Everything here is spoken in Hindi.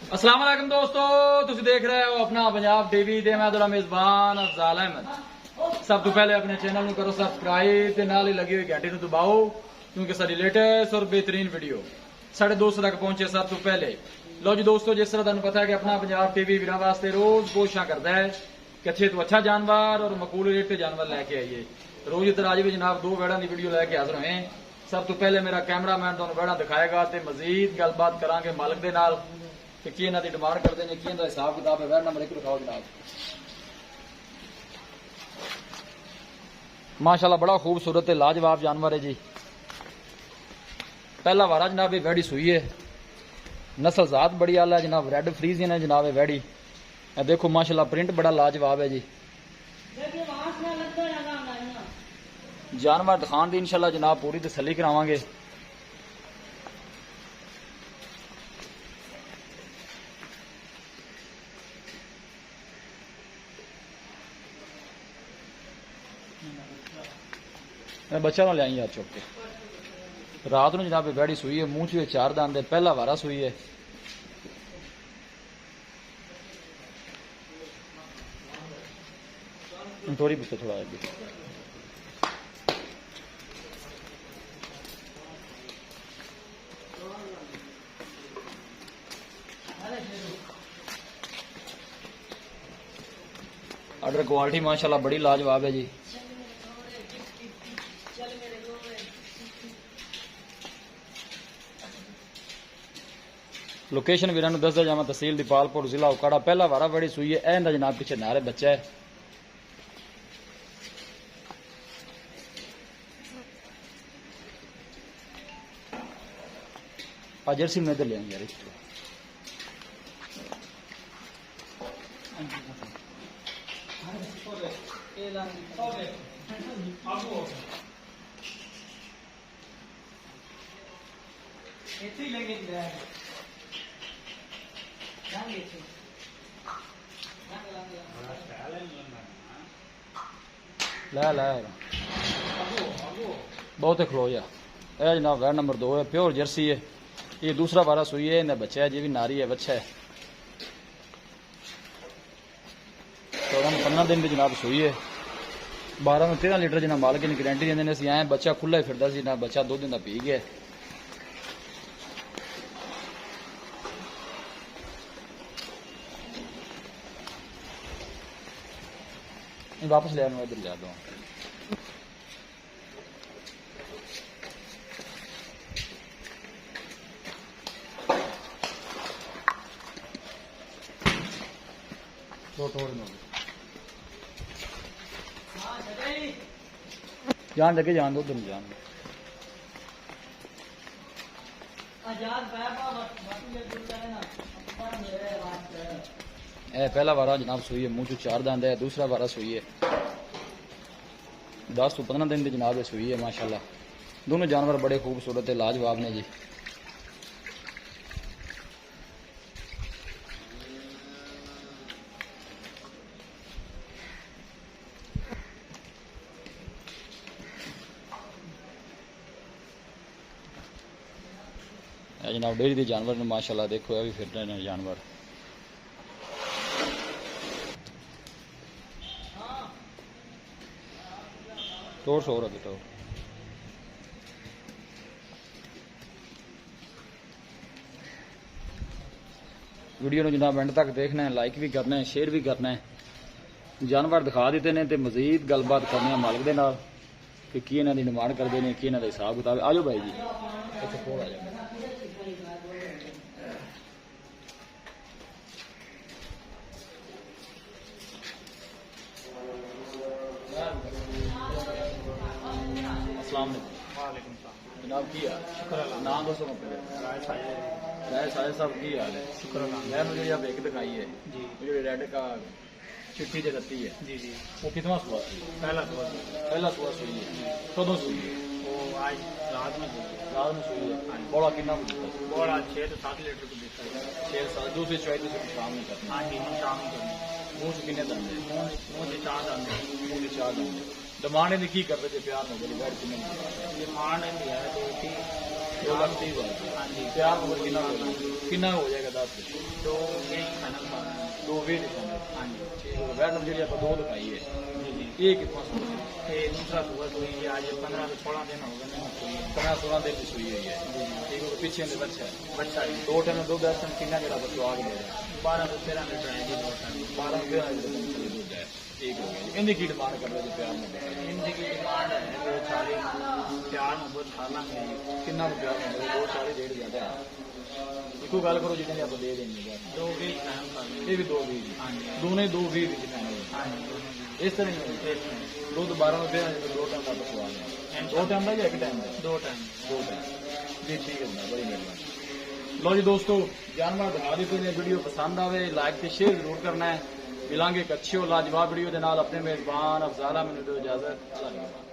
अस्सलाम वालेकुम दोस्तों, तुम देख रहे हो अपना पंजाब टीवी ते मैं तुहाडा मेजबान अफजाल अहमद। सब तो पहले अपने चैनल ਨੂੰ करो सबसक्राइब ते नाल ही लगी हुई घंटी ਨੂੰ दबाओ क्योंकि सारी लेटेस्ट और बेहतरीन वीडियो साढ़े दोस्तों तक पहुंचे सब तो पहले। लो जी दोस्तों, जिस तरह तुहानू पता है कि अपना पंजाब टीवी वीरां वास्ते रोज कोशिशां करता है कि अच्छे तो अच्छा जानवर और मकबूल रेट ते जानवर लैके आइए। रोज इधर आज भी जनाब दो वेड़ा की वीडियो लैके हाजिर होए। सब तो पहले मेरा कैमरामैन तुहानू वेड़ा दिखाएगा ते मजीद गलबात करांगे मालिक दे नाल कि की इन्हां दी डिमांड करते हैं, की इन्हां दा हिसाब किताब है। वेड़ा नंबर 1 लिखाओ जनाब। माशाल्लाह बड़ा खूबसूरत लाजवाब जानवर है जी। पहला वारा जनाब ये वैड़ी सुई है, नस्ल जात बड़ी आला है जनाब, रेड फ्रीजियन है जनाब ये वैड़ी। देखो माशाल्लाह प्रिंट बड़ा लाजवाब है जी। जानवर दिखान दी इंशाल्लाह जनाब पूरी तसल्ली करावांगे। मैं बच्चा ना लिया यार चुप के। रात ਨੂੰ जनाब वैड़ी सुई है, मुंह च चार दंद है, पहला वारा सुई है। थोड़ी पीछे थोड़ा आगे ऑर्डर क्वालिटी माशाल्लाह बड़ी लाजवाब है जी। लोकेशन वीरां नूं दसदा जावां, तहसील दीपालपुर, जिला उकाड़ा। पहला वारा वड़ी सुई है, इहदा जनाब पिछे नारे बच्चा है। जर्सी में इधर ले यार ला ला बहुत खलो जा। यह जनाब वैड नंबर 2 है, प्योर जर्सी है। ये दूसरा वारा सुई है, इन्हें बच्चा है जी, भी नारी है, बच्चा है। 14-15 दिन की जनाब सुई है। 12-13 लीटर जनाब मालिक की गारंटी देंगे। असं आए बच्चा खुला ही फिरता सी, जनाब बच्चा 2 दिन का पी गया। वापस ले आना, इधर ले दो। जान लगे जान दो, उधर जान दो। पहला वारा जनाब सुई है, मुंह चो चार दंद है। दूसरा वारा सुई है, 10-15 दिन की जनाब सुई है। माशाल्लाह दोनों जानवर बड़े खूबसूरत है, लाजवाब ने जी। जनाब डेयरी के जानवर ने माशाल्लाह देखो, यह भी फिर रहे हैं जानवर। तोड़ सो रहा बेटा। वीडियो को जनाब एंड तक देखना है, लाइक भी करना है, शेयर भी करना है। जानवर दिखा देते हैं तो मजीद गलबात करने मालिक के नाल कि की इन्हां दी डिमांड करते हैं, की इन्हां दा हिसाब किताब। आ जाओ भाई जी, इत्थे कोल आ जाओ। अस्सलाम वालेकुम जनाब, की हाल? नाम दसो राय साहब, की हाल है? शुक्र मैं मुझे आप एक दिखाई है जी, मुझे रेड का चिट्ठी जो रत्ती है जी जी, वो कितना सुबह? पहला सुबह सुई है। कदों सुई है? वो आज रात में सुई है। बड़ा कितना बड़ा 6 से 7 लीटर को देखा है। 6-7 दूसरी चौथी से शाम में करना। हाँ जी, शाम में करना। मुँह से कितने दंद है? मुँह से 4 दंद है। मुँह से 4 दंद। डिमांड की करते थे प्यार में? डिमांड है 2,30,000 हाँ जी प्यार नंबर कितना हो जाएगा 10 तो यही फाइनल था 2,20 निशान हाँ जी ठीक है बैठ नंबर जी आप 2 दिखाई है जी जी ये कितना सुई ये दूसरा सुबह हुई है आज 15 से 16 दिन हो गए ना हुई है 15-16 दिन की सुई हुई है ठीक है पीछे ने बच्चा है बच्चा जी 2 टाइम दूध है कितना जरा बच्चा आगे दे रहा है 12 से 13 लीटर है जी 2 टाइम 12-13 लीटर दूध है ठीक हो गया इनकी की डिमांड कर रहे थे प्यार में हिंदी की डिमांड है 240 प्यार मोहब्बत खा लांगे कितना प्यार में 240 रेट ज्यादा है इको गल करो जितने आप दे देंगे बस 2 टाइम का ये भी 2,20 हाँ जी दोनों 2,20 कितना हाँ जी इस तरह नहीं है दूध 12 में 2 टाइम का सवाल है 2 टाइम का या एक टाइम का 2 टाइम दो टाइम जी ठीक है बड़ी मेहरबानी लो जी दोस्तों जानवर दिखा दी तुझे वीडियो पसंद आवे लाइक ते शेयर जरूर करना है मिलांगे एक अच्छी और लाजवाब वीडियो के नाल अपने मेजबान अफजाला मैंने दो इजाजत अल्लाह